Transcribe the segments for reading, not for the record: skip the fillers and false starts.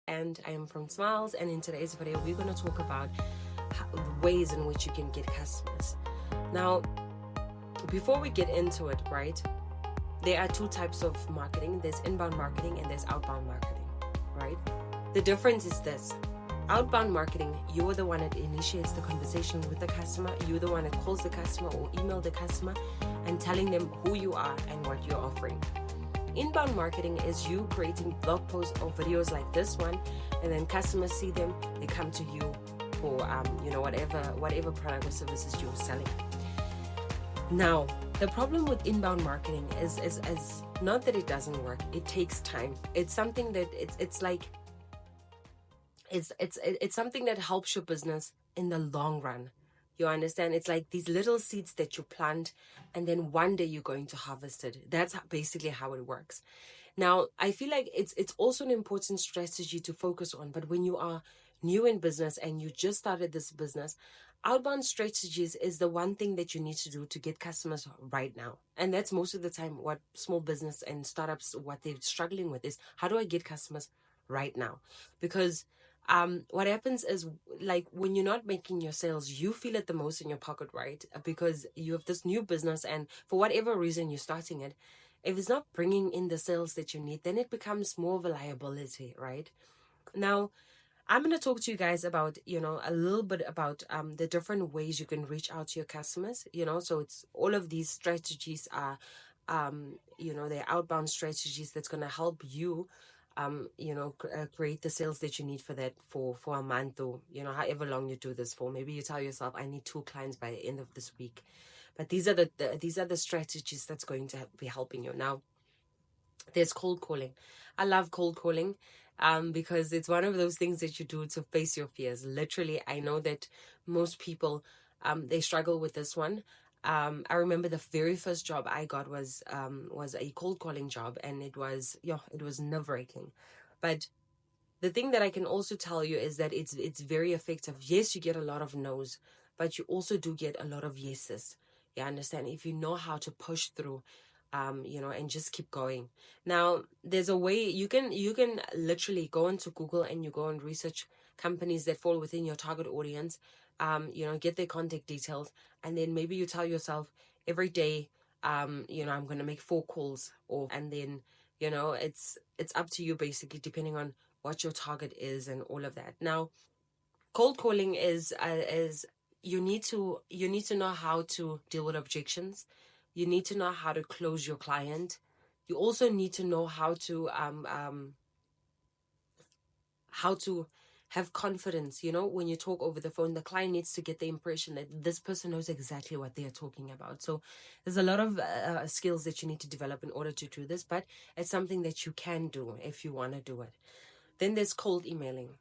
and I am from Smiles, and in today's video we're going to talk about ways in which you can get customers. Now, before we get into it, right, there are two types of marketing. There's inbound marketing and there's outbound marketing, right? The difference is this: outbound marketing, you're the one that initiates the conversation with the customer. You're the one that calls the customer or email the customer and telling them who you are and what you're offering. Inbound marketing is you creating blog posts or videos like this one, and then customers see them, they come to you for whatever product or services you're selling. Now, the problem with inbound marketing is not that it doesn't work. It takes time. It's something that it's something that helps your business in the long run. You understand? It's like these little seeds that you plant, and then one day you're going to harvest it. That's basically how it works. Now, I feel like it's also an important strategy to focus on. But when you are new in business and you just started this business, outbound strategies is the one thing that you need to do to get customers right now. And that's most of the time what small business and startups, what they're struggling with is, how do I get customers right now? Because what happens is, like, when you're not making your sales, you feel it the most in your pocket, right? Because you have this new business, and for whatever reason you're starting it, if it's not bringing in the sales that you need, then it becomes more of a liability, right? Now, I'm going to talk to you guys about, a little bit about the different ways you can reach out to your customers, so it's all of these strategies are, they're outbound strategies that's going to help you create the sales that you need for that for a month, or however long you do this for. Maybe you tell yourself, I need 2 clients by the end of this week. But these are the strategies that's going to be helping you. Now, there's cold calling. I love cold calling because it's one of those things that you do to face your fears. Literally, I know that most people they struggle with this one. I remember the very first job I got was a cold calling job, and it was nerve-wracking. But the thing that I can also tell you is that it's very effective. Yes, you get a lot of no's, but you also do get a lot of yeses. You understand? If you know how to push through, and just keep going. Now, there's a way you can literally go into Google and you go and research companies that fall within your target audience. Get their contact details, and then maybe you tell yourself every day, I'm going to make 4 calls, and then it's up to you, basically, depending on what your target is and all of that. Now, cold calling is you need to know how to deal with objections. You need to know how to close your client. You also need to know how to have confidence. When you talk over the phone, the client needs to get the impression that this person knows exactly what they are talking about. So there's a lot of skills that you need to develop in order to do this, but it's something that you can do if you want to do it. Then there's cold emailing.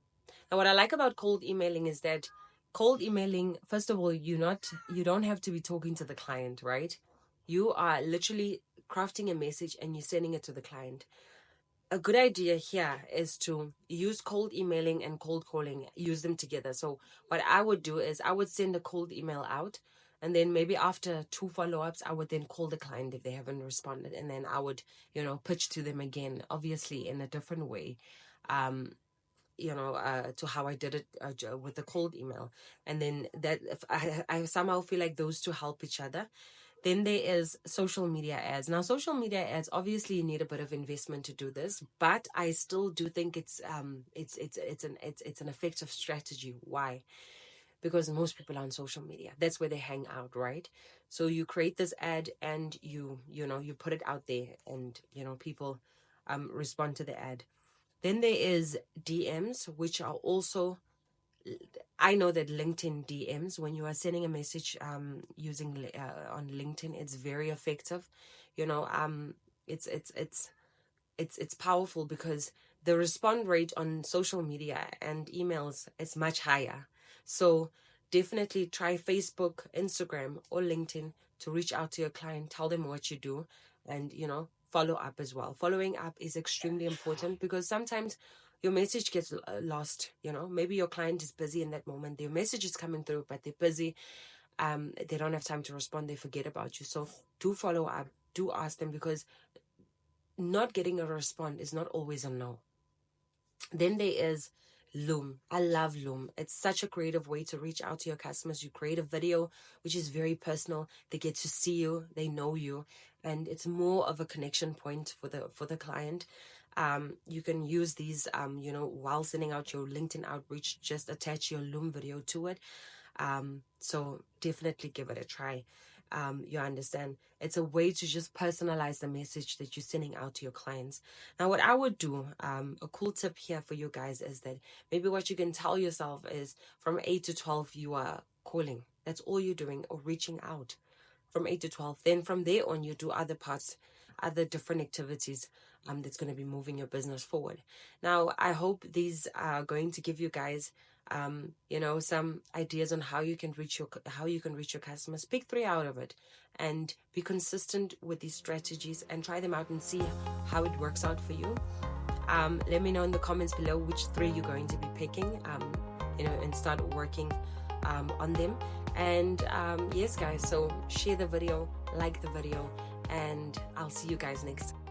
Now, what I like about cold emailing is that cold emailing, first of all, you don't have to be talking to the client, right? You are literally crafting a message and you're sending it to the client. A good idea here is to use cold emailing and cold calling, use them together. So what I would do is I would send a cold email out, and then maybe after 2 follow-ups, I would then call the client if they haven't responded. And then I would, pitch to them again, obviously in a different way. To how I did it with the cold email. And then that I somehow feel like those two help each other. Then there is social media ads. Now, social media ads, obviously you need a bit of investment to do this, but I still do think it's an effective strategy. Why? Because most people are on social media. That's where they hang out, right? So you create this ad and you put it out there, and people respond to the ad. Then there is DMs, which are also, I know that LinkedIn DMs, when you are sending a message using on LinkedIn, it's very effective. It's powerful because the response rate on social media and emails is much higher. So definitely try Facebook, Instagram, or LinkedIn to reach out to your client, tell them what you do, and follow up as well. Following up is extremely important because sometimes your message gets lost. Maybe your client is busy in that moment. Their message is coming through, but they're busy. They don't have time to respond. They forget about you. So do follow up. Do ask them, because not getting a response is not always a no. Then there is Loom. I love Loom. It's such a creative way to reach out to your customers. You create a video which is very personal. They get to see you, they know you, and it's more of a connection point for the client. You can use these, while sending out your LinkedIn outreach, just attach your Loom video to it. So definitely give it a try. You understand? It's a way to just personalize the message that you're sending out to your clients. Now, what I would do, a cool tip here for you guys is that maybe what you can tell yourself is from 8 to 12, you are calling. That's all you're doing, or reaching out from 8 to 12. Then from there on, you do other parts, other different activities that's going to be moving your business forward. Now, I hope these are going to give you guys some ideas on how you can reach your customers. Pick 3 out of it and be consistent with these strategies and try them out and see how it works out for you. Let me know in the comments below which 3 you're going to be picking, and start working on them. And yes, guys, so share the video, like the video, and I'll see you guys next time.